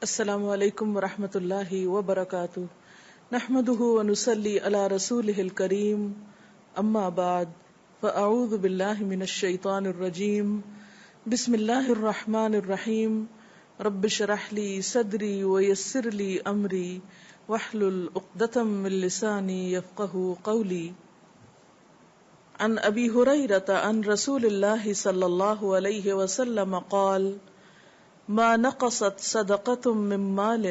السلام علیکم ورحمۃ اللہ وبرکاتہ نحمده ونصلی علی رسولہ الکریم اما بعد فاعوذ باللہ من الشیطان الرجیم بسم اللہ الرحمن الرحیم رب اشرح لی صدری ویسر لی امری واحلل عقدۃ من لسانی یفقهوا قولی عن ابی ہریرہ عن رسول اللہ صلی اللہ علیہ وسلم قال ما نقصت صدقة من مال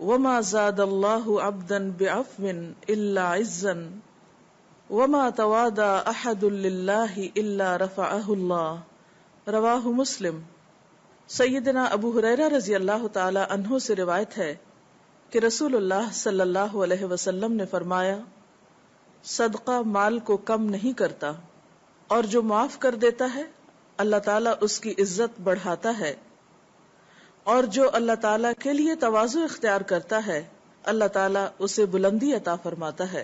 وما زاد الله عبدا بعفو إلا عزا وما توادى أحد لله إلا رفعه الله رواہ مسلم۔ سیدنا ابو ہریرہ رضی اللہ تعالی عنہ سے روایت ہے کہ رسول اللہ صلی اللہ علیہ وسلم نے فرمایا، صدقہ مال کو کم نہیں کرتا، اور جو معاف کر دیتا ہے اللہ تعالیٰ اس کی عزت بڑھاتا ہے، اور جو اللہ تعالیٰ کے لیے تواضع اختیار کرتا ہے اللہ تعالیٰ اسے بلندی عطا فرماتا ہے۔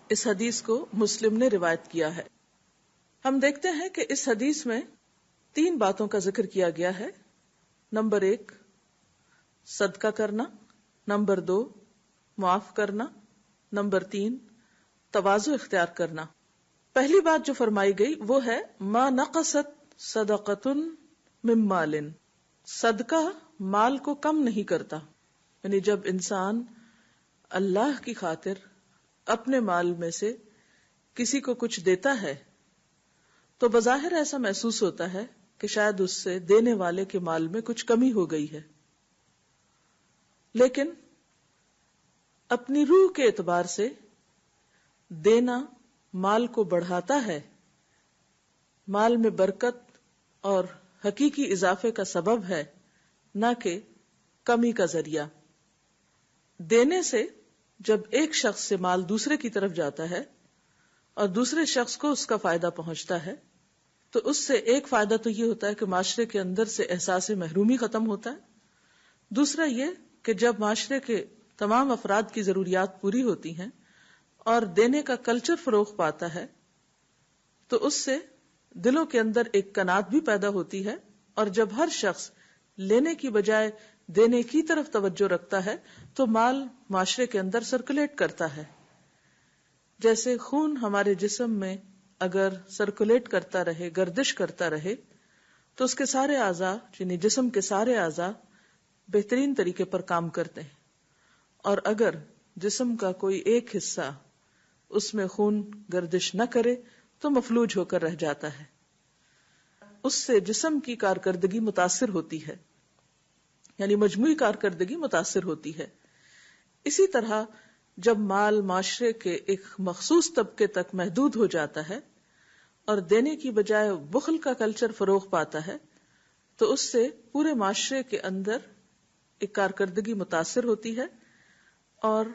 اس حدیث کو مسلم نے روایت کیا ہے۔ ہم دیکھتے ہیں کہ اس حدیث میں 3 باتوں کا ذکر کیا گیا ہے۔ نمبر 1 صدقہ کرنا، نمبر 2 معاف کرنا، نمبر 3 تواضع اختیار کرنا۔ پہلی بات جو فرمائی گئی وہ ہے ما نقصت صدقۃ من مال، صدقہ مال کو کم نہیں کرتا، یعنی جب انسان اللہ کی خاطر اپنے مال میں سے کسی کو کچھ دیتا ہے تو بظاہر ایسا محسوس ہوتا ہے کہ شاید اس سے دینے والے کے مال میں کچھ کمی ہو گئی ہے، لیکن اپنی روح کے اعتبار سے دینا مال کو بڑھاتا ہے، مال میں برکت اور حقیقی اضافے کا سبب ہے، نہ کہ کمی کا ذریعہ۔ دینے سے جب ایک شخص سے مال دوسرے کی طرف جاتا ہے اور دوسرے شخص کو اس کا فائدہ پہنچتا ہے تو اس سے ایک فائدہ تو یہ ہوتا ہے کہ معاشرے کے اندر سے احساس محرومی ختم ہوتا ہے، دوسرا یہ کہ جب معاشرے کے تمام افراد کی ضروریات پوری ہوتی ہیں اور دینے کا کلچر فروغ پاتا ہے تو اس سے دلوں کے اندر ایک قناعت بھی پیدا ہوتی ہے، اور جب ہر شخص لینے کی بجائے دینے کی طرف توجہ رکھتا ہے تو مال معاشرے کے اندر سرکولیٹ کرتا ہے۔ جیسے خون ہمارے جسم میں اگر سرکولیٹ کرتا رہے، گردش کرتا رہے، تو اس کے سارے اعضاء یعنی جسم کے سارے اعضاء بہترین طریقے پر کام کرتے ہیں، اور اگر جسم کا کوئی ایک حصہ اس میں خون گردش نہ کرے تو مفلوج ہو کر رہ جاتا ہے، اس سے جسم کی کارکردگی متاثر ہوتی ہے، یعنی مجموعی کارکردگی متاثر ہوتی ہے۔ اسی طرح جب مال معاشرے کے ایک مخصوص طبقے تک محدود ہو جاتا ہے اور دینے کی بجائے بخل کا کلچر فروغ پاتا ہے تو اس سے پورے معاشرے کے اندر ایک کارکردگی متاثر ہوتی ہے، اور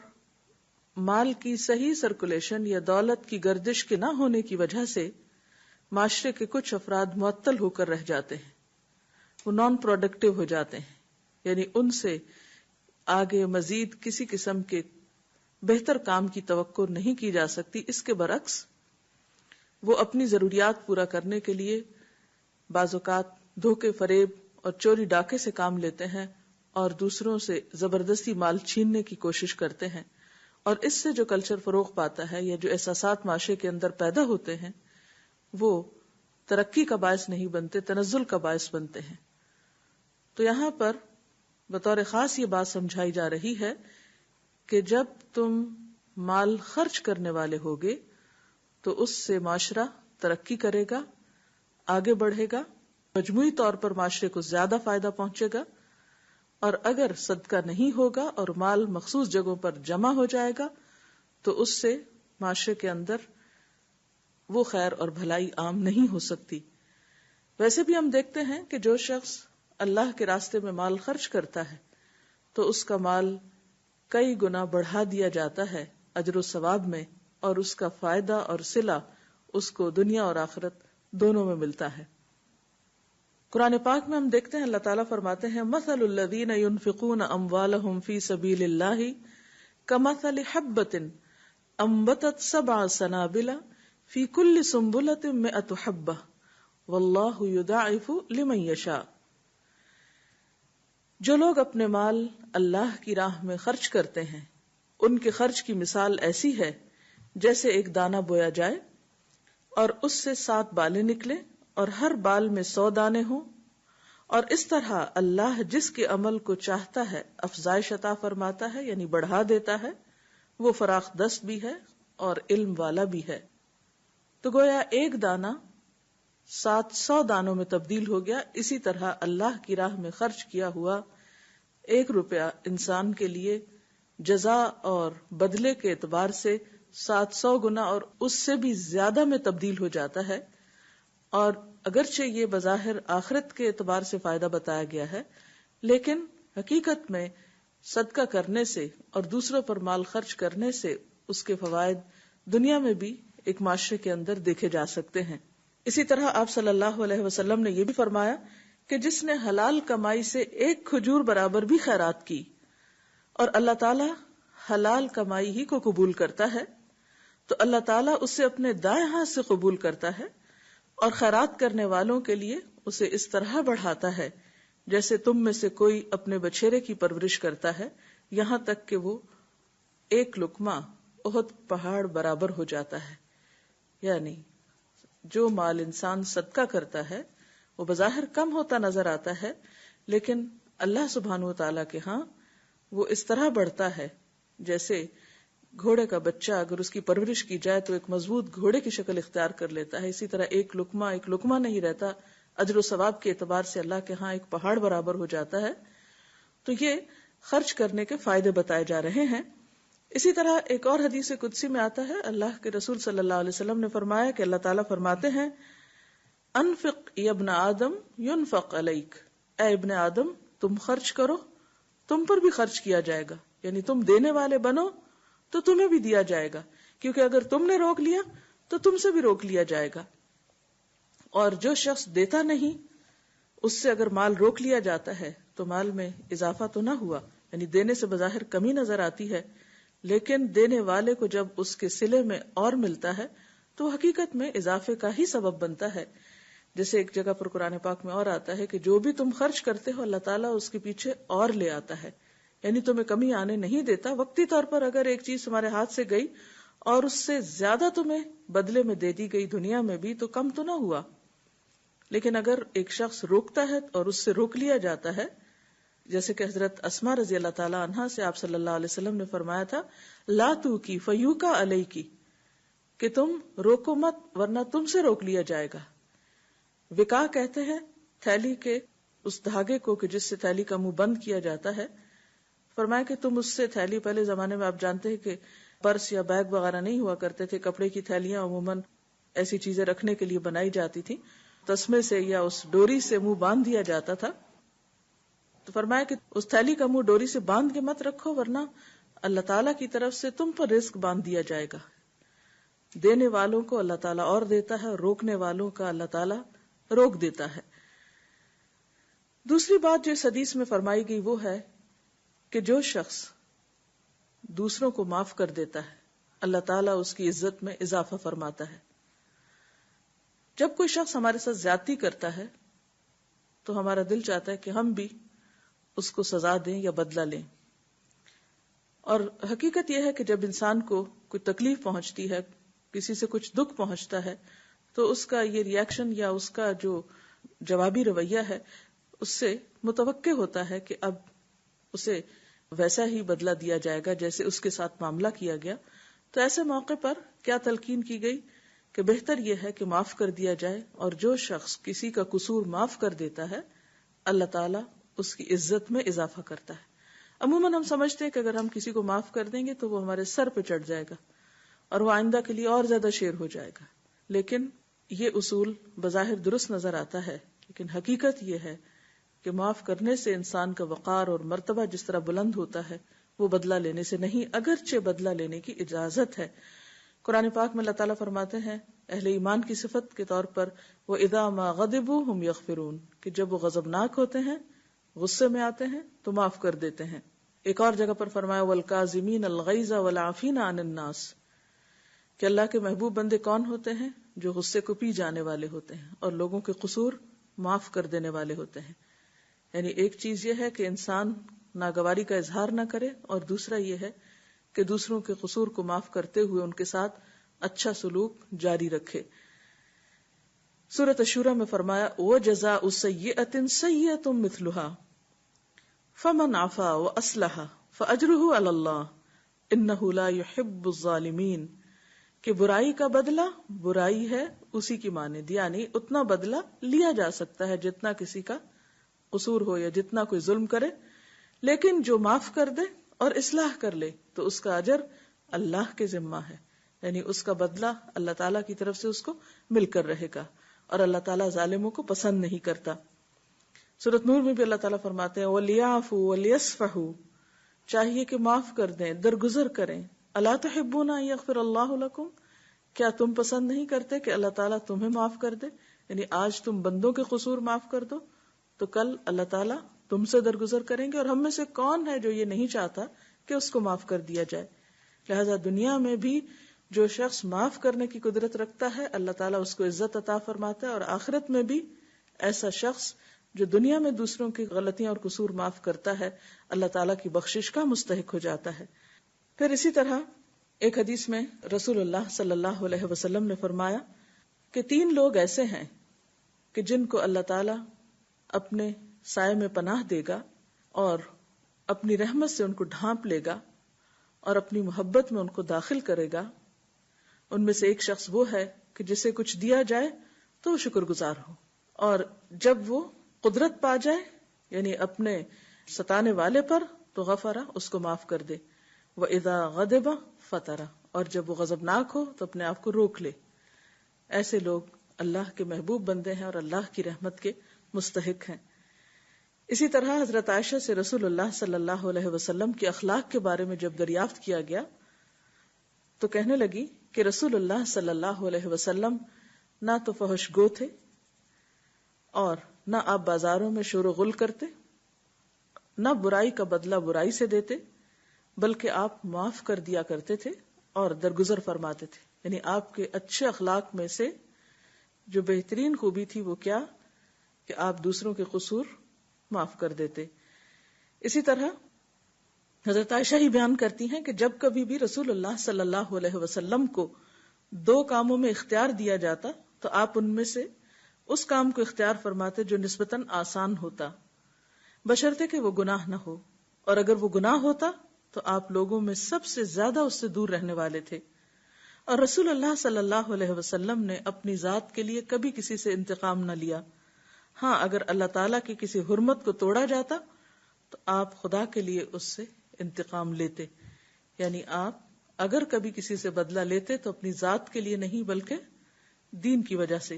مال کی صحیح سرکولیشن یا دولت کی گردش کے نہ ہونے کی وجہ سے معاشرے کے کچھ افراد معطل ہو کر رہ جاتے ہیں، وہ نان پروڈکٹیو ہو جاتے ہیں، یعنی ان سے آگے مزید کسی قسم کے بہتر کام کی توقع نہیں کی جا سکتی۔ اس کے برعکس وہ اپنی ضروریات پورا کرنے کے لیے بعض اوقات دھوکے فریب اور چوری ڈاکے سے کام لیتے ہیں اور دوسروں سے زبردستی مال چھیننے کی کوشش کرتے ہیں، اور اس سے جو کلچر فروغ پاتا ہے یا جو احساسات معاشرے کے اندر پیدا ہوتے ہیں وہ ترقی کا باعث نہیں بنتے، تنزل کا باعث بنتے ہیں۔ تو یہاں پر بطور خاص یہ بات سمجھائی جا رہی ہے کہ جب تم مال خرچ کرنے والے ہوگے تو اس سے معاشرہ ترقی کرے گا، آگے بڑھے گا، مجموعی طور پر معاشرے کو زیادہ فائدہ پہنچے گا، اور اگر صدقہ نہیں ہوگا اور مال مخصوص جگہوں پر جمع ہو جائے گا تو اس سے معاشرے کے اندر وہ خیر اور بھلائی عام نہیں ہو سکتی۔ ویسے بھی ہم دیکھتے ہیں کہ جو شخص اللہ کے راستے میں مال خرچ کرتا ہے تو اس کا مال کئی گنا بڑھا دیا جاتا ہے اجر و ثواب میں، اور اس کا فائدہ اور صلہ اس کو دنیا اور آخرت دونوں میں ملتا ہے۔ قرآن پاک میں ہم دیکھتے ہیں اللہ تعالیٰ فرماتے ہیں مثل الذین ينفقون اموالهم فی سبیل اللہ کمثل حبۃ انبتت 7 سنابل فی کل سنبلۃ 100 حبۃ واللہ یضاعف لمن یشاء۔ جو لوگ اپنے مال اللہ کی راہ میں خرچ کرتے ہیں ان کے خرچ کی مثال ایسی ہے جیسے ایک دانہ بویا جائے اور اس سے 7 بالیں نکلے اور ہر بال میں 100 دانے ہوں، اور اس طرح اللہ جس کے عمل کو چاہتا ہے افزائش عطا فرماتا ہے، یعنی بڑھا دیتا ہے، وہ فراخ دست بھی ہے اور علم والا بھی ہے۔ تو گویا ایک دانہ 700 دانوں میں تبدیل ہو گیا۔ اسی طرح اللہ کی راہ میں خرچ کیا ہوا 1 روپیہ انسان کے لیے جزا اور بدلے کے اعتبار سے 700 گنا اور اس سے بھی زیادہ میں تبدیل ہو جاتا ہے۔ اور اگرچہ یہ بظاہر آخرت کے اعتبار سے فائدہ بتایا گیا ہے، لیکن حقیقت میں صدقہ کرنے سے اور دوسروں پر مال خرچ کرنے سے اس کے فوائد دنیا میں بھی ایک معاشرے کے اندر دیکھے جا سکتے ہیں۔ اسی طرح آپ صلی اللہ علیہ وسلم نے یہ بھی فرمایا کہ جس نے حلال کمائی سے 1 کھجور برابر بھی خیرات کی، اور اللہ تعالیٰ حلال کمائی ہی کو قبول کرتا ہے، تو اللہ تعالیٰ اسے اپنے دائیں ہاتھ سے قبول کرتا ہے اور خیرات کرنے والوں کے لیے اسے اس طرح بڑھاتا ہے جیسے تم میں سے کوئی اپنے بچھیرے کی پرورش کرتا ہے، یہاں تک کہ وہ 1 لقمہ احد پہاڑ برابر ہو جاتا ہے۔ یعنی جو مال انسان صدقہ کرتا ہے وہ بظاہر کم ہوتا نظر آتا ہے، لیکن اللہ سبحانہ و تعالیٰ کے ہاں وہ اس طرح بڑھتا ہے جیسے گھوڑے کا بچہ اگر اس کی پرورش کی جائے تو ایک مضبوط گھوڑے کی شکل اختیار کر لیتا ہے، اسی طرح 1 لقمہ نہیں رہتا، اجر و ثواب کے اعتبار سے اللہ کے ہاں ایک پہاڑ برابر ہو جاتا ہے۔ تو یہ خرچ کرنے کے فائدے بتائے جا رہے ہیں۔ اسی طرح ایک اور حدیث قدسی میں آتا ہے، اللہ کے رسول صلی اللہ علیہ وسلم نے فرمایا کہ اللہ تعالیٰ فرماتے ہیں، انفق یا ابن آدم ينفق علیک، اے ابن آدم تم خرچ کرو، تم پر بھی خرچ کیا جائے گا، یعنی تم دینے والے بنو تو تمہیں بھی دیا جائے گا، کیونکہ اگر تم نے روک لیا تو تم سے بھی روک لیا جائے گا۔ اور جو شخص دیتا نہیں اس سے اگر مال روک لیا جاتا ہے تو مال میں اضافہ تو نہ ہوا، یعنی دینے سے بظاہر کمی نظر آتی ہے، لیکن دینے والے کو جب اس کے صلے میں اور ملتا ہے تو حقیقت میں اضافے کا ہی سبب بنتا ہے۔ جیسے ایک جگہ پر قرآن پاک میں اور آتا ہے کہ جو بھی تم خرچ کرتے ہو اللہ تعالیٰ اس کے پیچھے اور لے آتا ہے، یعنی تمہیں کمی آنے نہیں دیتا۔ وقتی طور پر اگر ایک چیز تمہارے ہاتھ سے گئی اور اس سے زیادہ تمہیں بدلے میں دے دی گئی دنیا میں بھی تو کم تو نہ ہوا، لیکن اگر ایک شخص روکتا ہے اور اس سے روک لیا جاتا ہے، جیسے کہ حضرت اسماء رضی اللہ تعالی عنہا سے آپ صلی اللہ علیہ وسلم نے فرمایا تھا، لا تو کی فیوکا علیہ کی، کہ تم روکو مت ورنہ تم سے روک لیا جائے گا۔ وکا کہتے ہیں تھیلی کے اس دھاگے کو کہ جس سے تھیلی کا منہ بند کیا جاتا ہے، فرمایا کہ تم اس سے تھیلی، پہلے زمانے میں آپ جانتے ہیں کہ پرس یا بیگ وغیرہ نہیں ہوا کرتے تھے، کپڑے کی تھیلیاں عموماً ایسی چیزیں رکھنے کے لیے بنائی جاتی تھی، تسمے سے یا اس ڈوری سے منہ باندھ دیا جاتا تھا۔ تو فرمایا کہ اس تھیلی کا منہ ڈوری سے باندھ کے مت رکھو ورنہ اللہ تعالیٰ کی طرف سے تم پر رزق باندھ دیا جائے گا۔ دینے والوں کو اللہ تعالیٰ اور دیتا ہے، روکنے والوں کا اللہ تعالیٰ روک دیتا ہے۔ دوسری بات جو اس حدیث میں فرمائی گئی وہ ہے کہ جو شخص دوسروں کو معاف کر دیتا ہے اللہ تعالیٰ اس کی عزت میں اضافہ فرماتا ہے۔ جب کوئی شخص ہمارے ساتھ زیادتی کرتا ہے تو ہمارا دل چاہتا ہے کہ ہم بھی اس کو سزا دیں یا بدلہ لیں، اور حقیقت یہ ہے کہ جب انسان کو کوئی تکلیف پہنچتی ہے، کسی سے کچھ دکھ پہنچتا ہے، تو اس کا یہ ری ایکشن یا اس کا جو جوابی رویہ ہے اس سے متوقع ہوتا ہے کہ اب اسے ویسا ہی بدلہ دیا جائے گا جیسے اس کے ساتھ معاملہ کیا گیا۔ تو ایسے موقع پر کیا تلقین کی گئی کہ بہتر یہ ہے کہ معاف کر دیا جائے، اور جو شخص کسی کا قصور معاف کر دیتا ہے اللہ تعالیٰ اس کی عزت میں اضافہ کرتا ہے۔ عموماً ہم سمجھتے ہیں کہ اگر ہم کسی کو معاف کر دیں گے تو وہ ہمارے سر پہ چڑھ جائے گا اور وہ آئندہ کے لیے اور زیادہ شیر ہو جائے گا، لیکن یہ اصول بظاہر درست نظر آتا ہے، لیکن حقیقت یہ ہے کہ معاف کرنے سے انسان کا وقار اور مرتبہ جس طرح بلند ہوتا ہے وہ بدلہ لینے سے نہیں، اگرچہ بدلہ لینے کی اجازت ہے۔ قرآن پاک میں اللہ تعالیٰ فرماتے ہیں اہل ایمان کی صفت کے طور پر وَإِذَا مَا غَضِبُوا هُمْ يَغْفِرُونَ، کہ جب وہ غضبناک ہوتے ہیں، غصے میں آتے ہیں تو معاف کر دیتے ہیں۔ ایک اور جگہ پر فرمایا وَالْكَاظِمِينَ الْغَيْظَ وَالْعَافِينَ عَنِ النَّاسِ، کہ اللہ کے محبوب بندے کون ہوتے ہیں؟ جو غصے کو پی جانے والے ہوتے ہیں اور لوگوں کے قصور معاف کر دینے والے ہوتے ہیں۔ یعنی ایک چیز یہ ہے کہ انسان ناگواری کا اظہار نہ کرے، اور دوسرا یہ ہے کہ دوسروں کے قصور کو معاف کرتے ہوئے ان کے ساتھ اچھا سلوک جاری رکھے۔ سورۃ الشورى میں فرمایا وَجَزَاءُ سَيِّئَةٍ سَيِّئَةٌ مِثْلُهَا فَمَنْ عَفَا وَأَصْلَحَ فَأَجْرُهُ عَلَى اللَّهِ إِنَّهُ لَا يُحِبُّ الظَّالِمِينَ کہ برائی کا بدلہ برائی ہے اسی کی مانند، یعنی اتنا بدلہ لیا جا سکتا ہے جتنا کسی کا قصور ہو یا جتنا کوئی ظلم کرے، لیکن جو معاف کر دے اور اصلاح کر لے تو اس کا اجر اللہ کے ذمہ ہے، یعنی اس کا بدلہ اللہ تعالیٰ کی طرف سے اس کو مل کر رہے گا، اور اللہ تعالیٰ ظالموں کو پسند نہیں کرتا۔ سورۃ نور میں بھی اللہ تعالیٰ فرماتے ہیں وَلْيَعْفُوا وَلْيَصْفَحُوا چاہیے کہ معاف کر دیں، درگزر کریں۔ أَلَا تُحِبُّونَ أَن يَغْفِرَ اللَّهُ لَكُمْ کیا تم پسند نہیں کرتے کہ اللہ تعالیٰ تمہیں معاف کر دے؟ یعنی آج تم بندوں کے قصور معاف کر دو تو کل اللہ تعالیٰ تم سے درگزر کریں گے، اور ہم میں سے کون ہے جو یہ نہیں چاہتا کہ اس کو معاف کر دیا جائے؟ لہذا دنیا میں بھی جو شخص معاف کرنے کی قدرت رکھتا ہے اللہ تعالیٰ اس کو عزت عطا فرماتا ہے، اور آخرت میں بھی ایسا شخص جو دنیا میں دوسروں کی غلطیاں اور قصور معاف کرتا ہے اللہ تعالیٰ کی بخشش کا مستحق ہو جاتا ہے۔ پھر اسی طرح ایک حدیث میں رسول اللہ صلی اللہ علیہ وسلم نے فرمایا کہ 3 لوگ ایسے ہیں کہ جن کو اللہ تعالیٰ اپنے سائے میں پناہ دے گا اور اپنی رحمت سے ان کو ڈھانپ لے گا اور اپنی محبت میں ان کو داخل کرے گا۔ ان میں سے ایک شخص وہ ہے کہ جسے کچھ دیا جائے تو وہ شکر گزار ہو، اور جب وہ قدرت پا جائے یعنی اپنے ستانے والے پر تو غفرہ اس کو معاف کر دے، وَإِذَا غَضِبَ فَطَرَ اور جب وہ غضبناک ہو تو اپنے آپ کو روک لے۔ ایسے لوگ اللہ کے محبوب بندے ہیں اور اللہ کی رحمت کے مستحق ہیں۔ اسی طرح حضرت عائشہ سے رسول اللہ صلی اللہ علیہ وسلم کے اخلاق کے بارے میں جب دریافت کیا گیا تو کہنے لگی کہ رسول اللہ صلی اللہ علیہ وسلم نہ تو فحش گو تھے اور نہ آپ بازاروں میں شور و غل کرتے، نہ برائی کا بدلہ برائی سے دیتے، بلکہ آپ معاف کر دیا کرتے تھے اور درگزر فرماتے تھے۔ یعنی آپ کے اچھے اخلاق میں سے جو بہترین خوبی تھی وہ کیا کہ آپ دوسروں کے قصور معاف کر دیتے۔ اسی طرح حضرت عائشہ ہی بیان کرتی ہیں کہ جب کبھی بھی رسول اللہ صلی اللہ علیہ وسلم کو 2 کاموں میں اختیار دیا جاتا تو آپ ان میں سے اس کام کو اختیار فرماتے جو نسبتاً آسان ہوتا، بشرطے کہ وہ گناہ نہ ہو، اور اگر وہ گناہ ہوتا تو آپ لوگوں میں سب سے زیادہ اس سے دور رہنے والے تھے۔ اور رسول اللہ صلی اللہ علیہ وسلم نے اپنی ذات کے لیے کبھی کسی سے انتقام نہ لیا۔ ہاں اگر اللہ تعالیٰ کی کسی حرمت کو توڑا جاتا تو آپ خدا کے لیے اس سے انتقام لیتے، یعنی آپ اگر کبھی کسی سے بدلہ لیتے تو اپنی ذات کے لیے نہیں بلکہ دین کی وجہ سے۔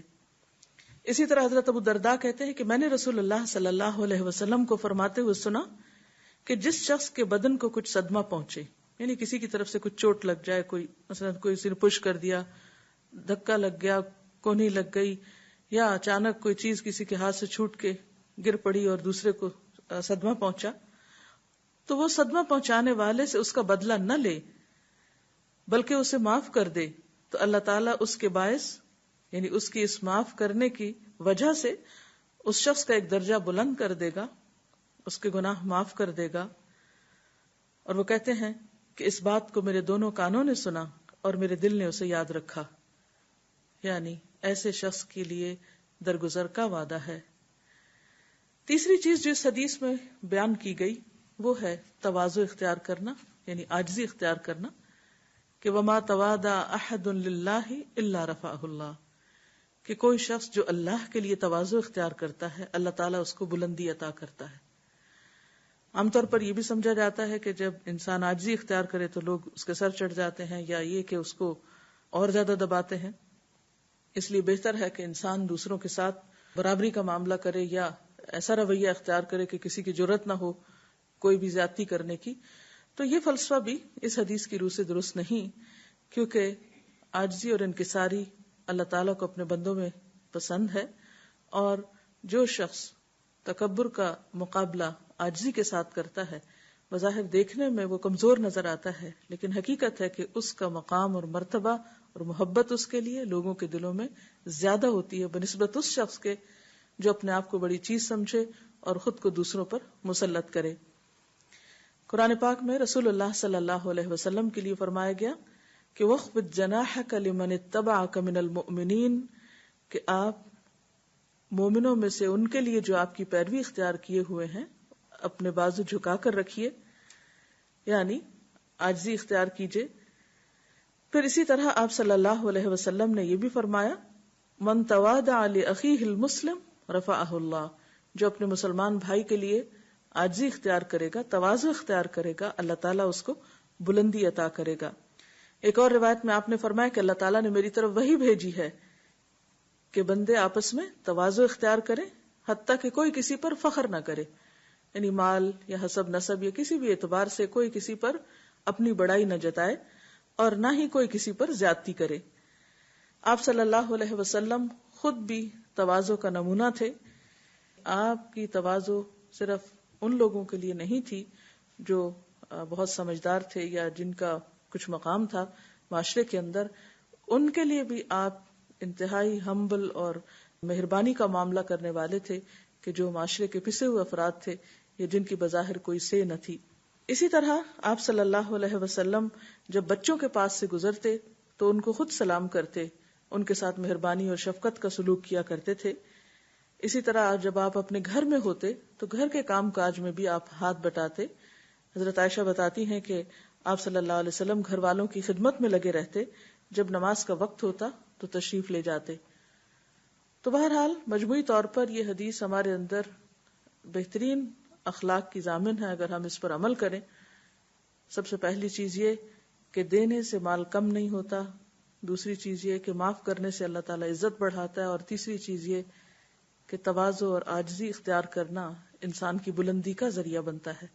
اسی طرح حضرت ابو درداء کہتے ہیں کہ میں نے رسول اللہ صلی اللہ علیہ وسلم کو فرماتے ہوئے سنا کہ جس شخص کے بدن کو کچھ صدمہ پہنچے، یعنی کسی کی طرف سے کچھ چوٹ لگ جائے، کوئی مثلا کوئی کسی نے پش کر دیا، دھکا لگ گیا، کونی لگ گئی، یا اچانک کوئی چیز کسی کے ہاتھ سے چھوٹ کے گر پڑی اور دوسرے کو صدمہ پہنچا، تو وہ صدمہ پہنچانے والے سے اس کا بدلہ نہ لے بلکہ اسے معاف کر دے تو اللہ تعالیٰ اس کے باعث یعنی اس کی اس معاف کرنے کی وجہ سے اس شخص کا ایک درجہ بلند کر دے گا، اس کے گناہ معاف کر دے گا۔ اور وہ کہتے ہیں کہ اس بات کو میرے دونوں کانوں نے سنا اور میرے دل نے اسے یاد رکھا، یعنی ایسے شخص کے لیے درگزر کا وعدہ ہے۔ تیسری چیز جو اس حدیث میں بیان کی گئی وہ ہے تواضع اختیار کرنا، یعنی عاجزی اختیار کرنا، کہ وما تواضع احد للہ الا رفعہ اللہ، کہ کوئی شخص جو اللہ کے لیے تواضع اختیار کرتا ہے اللہ تعالیٰ اس کو بلندی عطا کرتا ہے۔ عام طور پر یہ بھی سمجھا جاتا ہے کہ جب انسان عاجزی اختیار کرے تو لوگ اس کے سر چڑھ جاتے ہیں، یا یہ کہ اس کو اور زیادہ دباتے ہیں۔ اس لیے بہتر ہے کہ انسان دوسروں کے ساتھ برابری کا معاملہ کرے یا ایسا رویہ اختیار کرے کہ کسی کی جرت نہ ہو کوئی بھی زیادتی کرنے کی۔ تو یہ فلسفہ بھی اس حدیث کی روح سے درست نہیں، کیونکہ عاجزی اور انکساری اللہ تعالیٰ کو اپنے بندوں میں پسند ہے، اور جو شخص تکبر کا مقابلہ عاجزی کے ساتھ کرتا ہے بظاہر دیکھنے میں وہ کمزور نظر آتا ہے، لیکن حقیقت ہے کہ اس کا مقام اور مرتبہ اور محبت اس کے لیے لوگوں کے دلوں میں زیادہ ہوتی ہے بنسبت اس شخص کے جو اپنے آپ کو بڑی چیز سمجھے اور خود کو دوسروں پر مسلط کرے. قرآن پاک میں رسول اللہ صلی اللہ علیہ وسلم کے لیے فرمایا گیا کہ وَخْفِضْ جَنَاحَكَ لِمَنِ اتَّبَعَكَ مِنَ الْمُؤْمِنِينَ، کہ آپ مومنوں میں سے ان کے لیے جو آپ کی پیروی اختیار کیے ہوئے ہیں اپنے بازو جھکا کر رکھیے، یعنی عاجزی اختیار کیجئے. پھر اسی طرح آپ صلی اللہ علیہ وسلم نے یہ بھی فرمایا من تواضع لأخیہ المسلم رفعہ اللہ، جو اپنے مسلمان بھائی کے لیے عاجزی اختیار کرے گا، تواضع اختیار کرے گا، اللہ تعالیٰ اس کو بلندی عطا کرے گا. ایک اور روایت میں آپ نے فرمایا کہ اللہ تعالیٰ نے میری طرف وحی بھیجی ہے کہ بندے آپس میں تواضع اختیار کریں، حتیٰ کہ کوئی کسی پر فخر نہ کرے، یعنی مال یا حسب نسب یا کسی بھی اعتبار سے کوئی کسی پر اپنی بڑائی نہ جتائے اور نہ ہی کوئی کسی پر زیادتی کرے. آپ صلی اللہ علیہ وسلم خود بھی تواضع کا نمونہ تھے. آپ کی تواضع صرف ان لوگوں کے لیے نہیں تھی جو بہت سمجھدار تھے یا جن کا کچھ مقام تھا معاشرے کے اندر، ان کے لیے بھی آپ انتہائی ہمبل اور مہربانی کا معاملہ کرنے والے تھے کہ جو معاشرے کے پسے ہوئے افراد تھے یا جن کی بظاہر کوئی سے نہ تھی. اسی طرح آپ صلی اللہ علیہ وسلم جب بچوں کے پاس سے گزرتے تو ان کو خود سلام کرتے، ان کے ساتھ مہربانی اور شفقت کا سلوک کیا کرتے تھے. اسی طرح جب آپ اپنے گھر میں ہوتے تو گھر کے کام کاج میں بھی آپ ہاتھ بٹاتے. حضرت عائشہ بتاتی ہیں کہ آپ صلی اللہ علیہ وسلم گھر والوں کی خدمت میں لگے رہتے، جب نماز کا وقت ہوتا تو تشریف لے جاتے. تو بہرحال مجموعی طور پر یہ حدیث ہمارے اندر بہترین اخلاق کی ضامن ہے اگر ہم اس پر عمل کریں. سب سے پہلی چیز یہ کہ دینے سے مال کم نہیں ہوتا، دوسری چیز یہ کہ معاف کرنے سے اللہ تعالیٰ عزت بڑھاتا ہے، اور تیسری چیز یہ کہ تواضع اور عاجزی اختیار کرنا انسان کی بلندی کا ذریعہ بنتا ہے.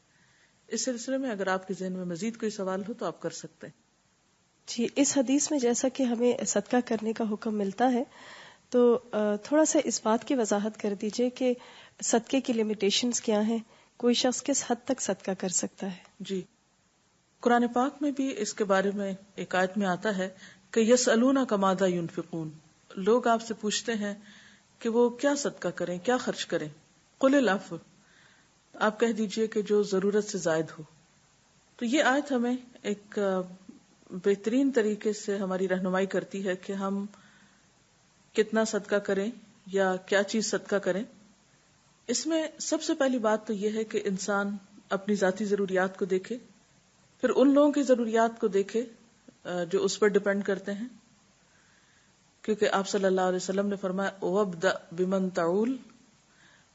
اس سلسلے میں اگر آپ کے ذہن میں مزید کوئی سوال ہو تو آپ کر سکتے ہیں. جی، اس حدیث میں جیسا کہ ہمیں صدقہ کرنے کا حکم ملتا ہے تو تھوڑا سا اس بات کی وضاحت کر دیجئے کہ صدقے کی لیمیٹیشنز کیا ہیں، کوئی شخص کس حد تک صدقہ کر سکتا ہے؟ جی، قرآن پاک میں بھی اس کے بارے میں ایک آیت میں آتا ہے کہ یسألونک ماذا ینفقون، لوگ آپ سے پوچھتے ہیں کہ وہ کیا صدقہ کریں، کیا خرچ کریں. قل العفو، آپ کہہ دیجئے کہ جو ضرورت سے زائد ہو. تو یہ آیت ہمیں ایک بہترین طریقے سے ہماری رہنمائی کرتی ہے کہ ہم کتنا صدقہ کریں یا کیا چیز صدقہ کریں. اس میں سب سے پہلی بات تو یہ ہے کہ انسان اپنی ذاتی ضروریات کو دیکھے، پھر ان لوگوں کی ضروریات کو دیکھے جو اس پر ڈیپینڈ کرتے ہیں، کیونکہ آپ صلی اللہ علیہ وسلم نے فرمایا وَابْدَأْ بِمَنْ تَعُولُ،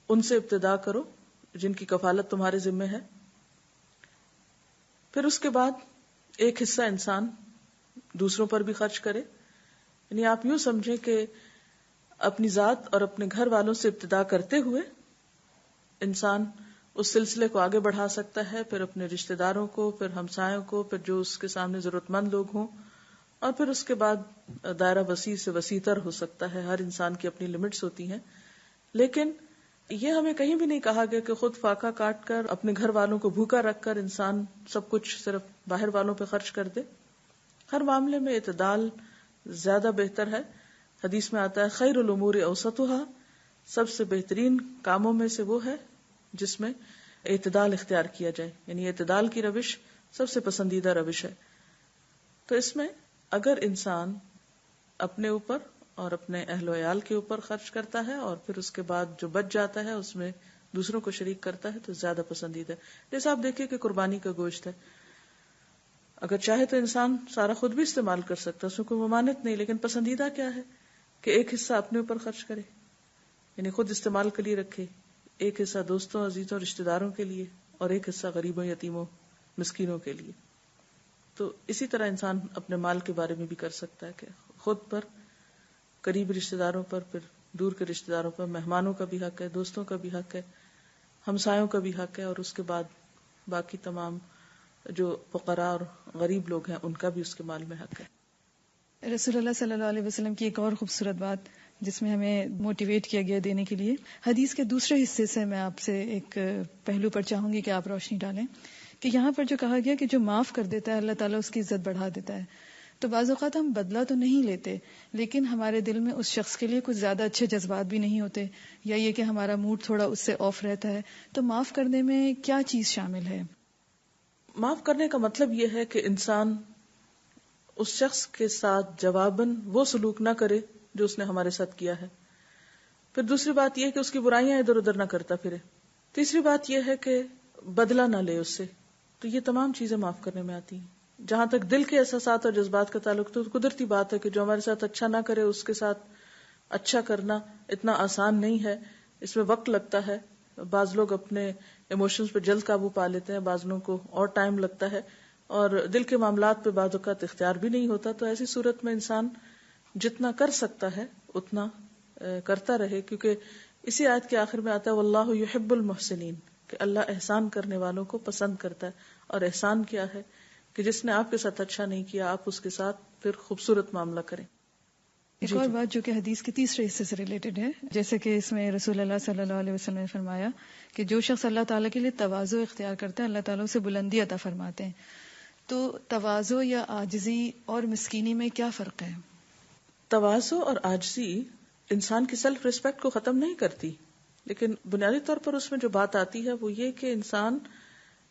ان سے ابتدا کرو جن کی کفالت تمہارے ذمہ ہے. پھر اس کے بعد ایک حصہ انسان دوسروں پر بھی خرچ کرے. یعنی آپ یوں سمجھیں کہ اپنی ذات اور اپنے گھر والوں سے ابتدا کرتے ہوئے انسان اس سلسلے کو آگے بڑھا سکتا ہے، پھر اپنے رشتہ داروں کو، پھر ہمسایوں کو، پھر جو اس کے سامنے ضرورت مند لوگ ہوں، اور پھر اس کے بعد دائرہ وسیع سے وسیع تر ہو سکتا ہے. ہر انسان کی اپنی لمٹس ہوتی ہیں، لیکن یہ ہمیں کہیں بھی نہیں کہا گیا کہ خود فاقہ کاٹ کر اپنے گھر والوں کو بھوکا رکھ کر انسان سب کچھ صرف باہر والوں پہ خرچ کر دے. ہر معاملے میں اعتدال زیادہ بہتر ہے. حدیث میں آتا ہے خیر الامور اوسطها، سب سے بہترین کاموں میں سے وہ ہے جس میں اعتدال اختیار کیا جائے، یعنی اعتدال کی روش سب سے پسندیدہ روش ہے. تو اس میں اگر انسان اپنے اوپر اور اپنے اہل و عیال کے اوپر خرچ کرتا ہے اور پھر اس کے بعد جو بچ جاتا ہے اس میں دوسروں کو شریک کرتا ہے تو زیادہ پسندیدہ ہے. جیسے آپ دیکھیے کہ قربانی کا گوشت ہے، اگر چاہے تو انسان سارا خود بھی استعمال کر سکتا ہے، اس میں کوئی ممانعت نہیں، لیکن پسندیدہ کیا ہے کہ ایک حصہ اپنے اوپر خرچ کرے، یعنی خود استعمال کے لیے رکھے، ایک حصہ دوستوں عزیزوں رشتہ داروں کے لیے، اور ایک حصہ غریبوں یتیموں مسکینوں کے لیے. تو اسی طرح انسان اپنے مال کے بارے میں بھی کر سکتا ہے کہ خود پر، قریبی رشتہ داروں پر، پھر دور کے رشتہ داروں پر، مہمانوں کا بھی حق ہے، دوستوں کا بھی حق ہے، ہمسایوں کا بھی حق ہے، اور اس کے بعد باقی تمام جو فقراء اور غریب لوگ ہیں ان کا بھی اس کے مال میں حق ہے. رسول اللہ صلی اللہ علیہ وسلم کی ایک اور خوبصورت بات جس میں ہمیں موٹیویٹ کیا گیا دینے کے لیے، حدیث کے دوسرے حصے سے میں آپ سے ایک پہلو پر چاہوں گی کہ آپ روشنی ڈالیں کہ یہاں پر جو کہا گیا کہ جو معاف کر دیتا ہے اللہ تعالیٰ اس کی عزت بڑھا دیتا ہے. تو بعض اوقات ہم بدلہ تو نہیں لیتے، لیکن ہمارے دل میں اس شخص کے لیے کچھ زیادہ اچھے جذبات بھی نہیں ہوتے، یا یہ کہ ہمارا موڈ تھوڑا اس سے آف رہتا ہے. تو معاف کرنے میں کیا چیز شامل ہے؟ معاف کرنے کا مطلب یہ ہے کہ انسان اس شخص کے ساتھ جواباً وہ سلوک نہ کرے جو اس نے ہمارے ساتھ کیا ہے. پھر دوسری بات یہ کہ اس کی برائیاں ادھر ادھر نہ کرتا پھرے. تیسری بات یہ ہے کہ بدلہ نہ لے اس سے. تو یہ تمام چیزیں معاف کرنے میں آتی ہیں. جہاں تک دل کے احساسات اور جذبات کا تعلق تو قدرتی بات ہے کہ جو ہمارے ساتھ اچھا نہ کرے اس کے ساتھ اچھا کرنا اتنا آسان نہیں ہے، اس میں وقت لگتا ہے. بعض لوگ اپنے ایموشنز پہ جلد قابو پا لیتے ہیں، بعض لوگوں کو اور ٹائم لگتا ہے، اور دل کے معاملات پہ بعض اوقات اختیار بھی نہیں ہوتا. تو ایسی صورت میں انسان جتنا کر سکتا ہے اتنا کرتا رہے، کیونکہ اسی آیت کے آخر میں آتا ہے واللہ یحب المحسنین، کہ اللہ احسان کرنے والوں کو پسند کرتا ہے. اور احسان کیا ہے کہ جس نے آپ کے ساتھ اچھا نہیں کیا آپ اس کے ساتھ پھر خوبصورت معاملہ کریں. ایک اور بات جو کہ حدیث کے تیسرے حصے سے ریلیٹڈ ہے، جیسے کہ اس میں رسول اللہ صلی اللہ علیہ وسلم نے فرمایا کہ جو شخص اللہ تعالیٰ کے لیے تواضع اختیار کرتا ہے اللہ تعالیٰ اسے بلندی عطا فرماتے ہیں. تو تواضع یا عاجزی اور مسکینی میں کیا فرق ہے؟ تواضع اور عاجزی انسان کی سیلف ریسپیکٹ کو ختم نہیں کرتی، لیکن بنیادی طور پر اس میں جو بات آتی ہے وہ یہ کہ انسان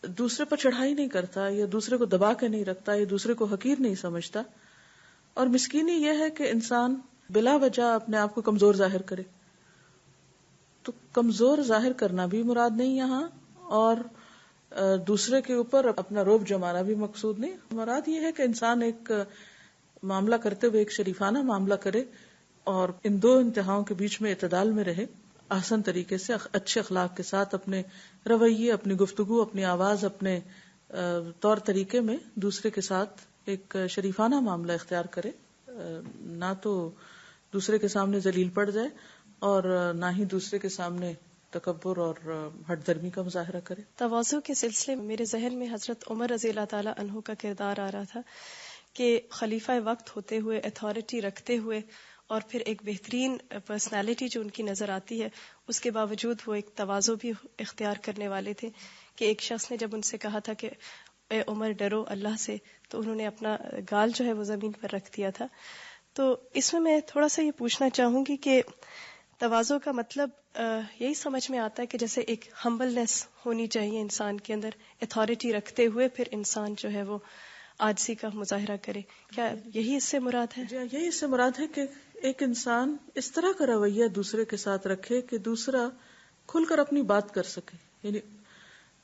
دوسرے پر چڑھائی نہیں کرتا، یا دوسرے کو دبا کے نہیں رکھتا، یا دوسرے کو حقیر نہیں سمجھتا. اور مسکینی یہ ہے کہ انسان بلا وجہ اپنے آپ کو کمزور ظاہر کرے. تو کمزور ظاہر کرنا بھی مراد نہیں یہاں، اور دوسرے کے اوپر اپنا رعب جمانا بھی مقصود نہیں. مراد یہ ہے کہ انسان ایک معاملہ کرتے ہوئے ایک شریفانہ معاملہ کرے اور ان دو انتہاؤں کے بیچ میں اعتدال میں رہے، آسان طریقے سے اچھے اخلاق کے ساتھ اپنے رویے، اپنی گفتگو، اپنی آواز، اپنے طور طریقے میں دوسرے کے ساتھ ایک شریفانہ معاملہ اختیار کرے، نہ تو دوسرے کے سامنے ذلیل پڑ جائے اور نہ ہی دوسرے کے سامنے تکبر اور ہٹ درمی کا مظاہرہ کرے. تواضع کے سلسلے میں میرے ذہن میں حضرت عمر رضی اللہ تعالی عنہ کا کردار آ رہا تھا کہ خلیفہ وقت ہوتے ہوئے، اتھارٹی رکھتے ہوئے، اور پھر ایک بہترین پرسنالٹی جو ان کی نظر آتی ہے، اس کے باوجود وہ ایک تواضع بھی اختیار کرنے والے تھے. کہ ایک شخص نے جب ان سے کہا تھا کہ اے عمر ڈرو اللہ سے، تو انہوں نے اپنا گال جو ہے وہ زمین پر رکھ دیا تھا. تو اس میں تھوڑا سا یہ پوچھنا چاہوں گی کہ تواضع کا مطلب یہی سمجھ میں آتا ہے کہ جیسے ایک ہمبلنس ہونی چاہیے انسان کے اندر، اتھارٹی رکھتے ہوئے پھر انسان جو ہے وہ عاجزی کا مظاہرہ کرے. کیا یہی اس سے مراد ہے؟ جی یہی اس سے مراد ہے کہ ایک انسان اس طرح کا رویہ دوسرے کے ساتھ رکھے کہ دوسرا کھل کر اپنی بات کر سکے. یعنی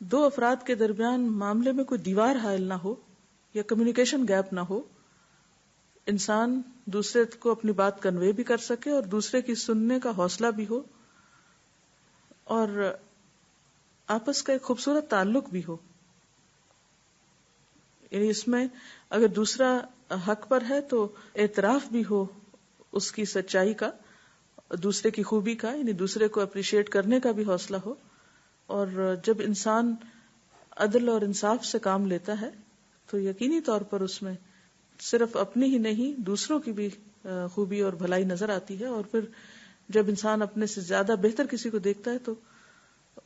دو افراد کے درمیان معاملے میں کوئی دیوار حائل نہ ہو یا کمیونیکیشن گیپ نہ ہو. انسان دوسرے کو اپنی بات کنوے بھی کر سکے اور دوسرے کی سننے کا حوصلہ بھی ہو، اور آپس کا ایک خوبصورت تعلق بھی ہو. یعنی اس میں اگر دوسرا حق پر ہے تو اعتراف بھی ہو اس کی سچائی کا، دوسرے کی خوبی کا، یعنی دوسرے کو اپریشیٹ کرنے کا بھی حوصلہ ہو. اور جب انسان عدل اور انصاف سے کام لیتا ہے تو یقینی طور پر اس میں صرف اپنی ہی نہیں دوسروں کی بھی خوبی اور بھلائی نظر آتی ہے. اور پھر جب انسان اپنے سے زیادہ بہتر کسی کو دیکھتا ہے تو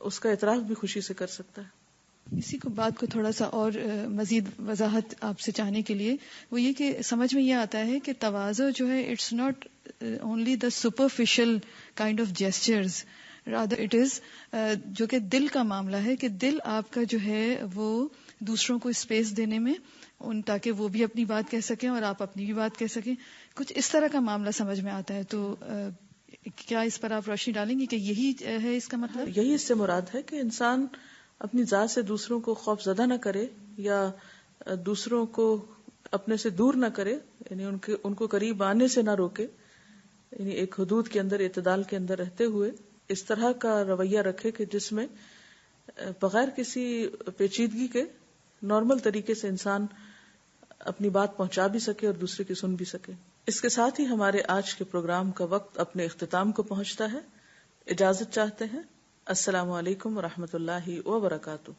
اس کا اعتراف بھی خوشی سے کر سکتا ہے. اسی کو بات کو تھوڑا سا اور مزید وضاحت آپ سے چاہنے کے لیے وہ یہ کہ سمجھ میں یہ آتا ہے کہ تواضع جو ہے it's not only the superficial kind of gestures, rather it is جو کہ دل کا معاملہ ہے، کہ دل آپ کا جو ہے وہ دوسروں کو اسپیس دینے میں تاکہ وہ بھی اپنی بات کہہ سکیں اور آپ اپنی بھی بات کہہ سکیں، کچھ اس طرح کا معاملہ سمجھ میں آتا ہے. تو کیا اس پر آپ روشنی ڈالیں گے کہ یہی ہے اس کا مطلب؟ یہی اس سے مراد ہے کہ انسان اپنی ذات سے دوسروں کو خوف زدہ نہ کرے یا دوسروں کو اپنے سے دور نہ کرے، یعنی ان کو قریب آنے سے نہ روکے. یعنی ایک حدود کے اندر، اعتدال کے اندر رہتے ہوئے اس طرح کا رویہ رکھے کہ جس میں بغیر کسی پیچیدگی کے نارمل طریقے سے انسان اپنی بات پہنچا بھی سکے اور دوسرے کی سن بھی سکے. اس کے ساتھ ہی ہمارے آج کے پروگرام کا وقت اپنے اختتام کو پہنچتا ہے. اجازت چاہتے ہیں. السلام علیکم ورحمۃ اللہ وبرکاتہ.